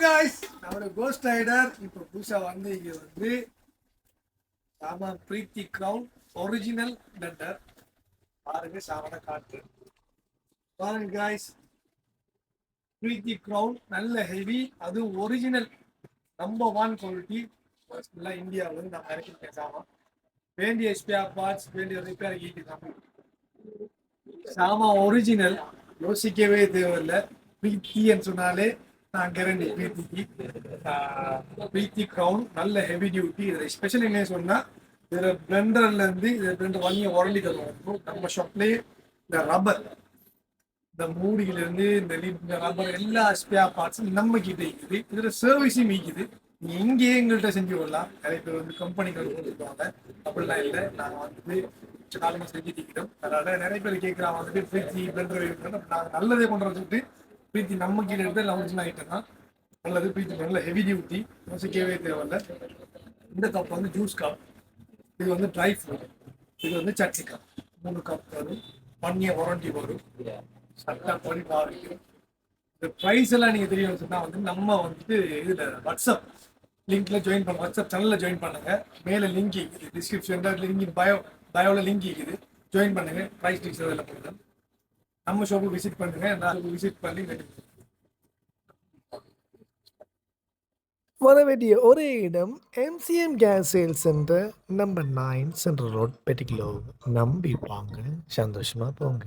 guys, நம்மளோட cost rider இப்போ புதுசா வந்து இங்க வந்து சாமா பிரீத்தி கிரவுன் ஒரிஜினல் பெண்டர் பாருங்க. சாமான காட்டு பாருங்க guys, பிரீத்தி கிரவுன் நல்ல ஹெவி, அது ஒரிஜினல் நம்பர் 1 குவாலிட்டி. ஃபர்ஸ்ட்லாம் இந்தியாவில் வந்து நம்ம இறக்கிருக்கேன் சாமா. வேண்டிய ஸ்பேர் பார்ட்ஸ் வேண்டிய ரிப்பேர் ஈட்டு சாமா ஒரிஜினல், யோசிக்கவே தேவையில்லை. பிரீத்தின்னு சொன்னாலே நான் கேரண்டி பிரீத்திக்கு. பிரீத்தி கிரவுன் நல்ல ஹெவி டியூட்டி. இதில் ஸ்பெஷல் என்ன சொன்னால், இதில் பிளெண்டர்லேருந்து இதில் பிளெண்டர் வாங்கி உரண்டி தருவோம். நம்ம ஷாப்லேயே இந்த ரப்பர், இந்த மூடியிலேருந்து இந்த ரப்பர் எல்லா ஸ்பேர் பார்ட்ஸும் நம்ம கிட்ட இருக்குது. இதில் சர்வீஸும் இருக்குது. நீ இங்கேயே எங்கள்கிட்ட செஞ்சு கொள்ளலாம். நிறைய பேர் வந்து கம்பெனிகள் கொடுத்துருவாங்க, அப்படிலாம் இல்லை. நாங்கள் வந்து காலமாக செஞ்சு தீக்கிறோம். அதனால நிறைய பேர் கேட்குறாங்க வந்துட்டு பிரீத்தி பிளெண்டர் நாங்கள் நல்லதே கொண்டு வந்துட்டு பிரீத்தி நம்ம கீழே எடுத்து ஒரிஜினல் ஐட்டம் தான் நல்லது. பிரீத்தி நல்ல ஹெவி டியூட்டி, யோசிக்கவே தேவையில்லை. இந்த கப் வந்து ஜூஸ் கப், இது வந்து ட்ரை ஃப்ரூட், இது வந்து சட்னி கப். 3 கப் வரும். பண்ணிய வாரண்டி வரும். சட்டை படி பாதிக்கும். இந்த ப்ரைஸ் எல்லாம் நீங்கள் தெரியும் சொன்னால் வந்து நம்ம வந்துட்டு இதில் வாட்ஸ்அப் லிங்க்ல ஜாயின் பண்ண, வாட்ஸ்அப் சேனலில் ஜாயின் பண்ணுங்க. மேலே லிங்க் இருக்குது டிஸ்கிரிப்ஷன், லிங்க் பயோவில் லிங்க் இருக்குது. ஜாயின் பண்ணுங்க. ப்ரைஸ் டீச்சர் எல்லாம் பண்ணுங்க. நம்ம ஷாப்புக்கு விசிட் பண்ணுங்க. எல்லாருக்கும் விசிட் பண்ணி வர வேண்டிய ஒரே இடம் MCM cash sales centre, number 9 central road, Batticaloa. நம்பி வாங்க, சந்தோஷமா போங்க.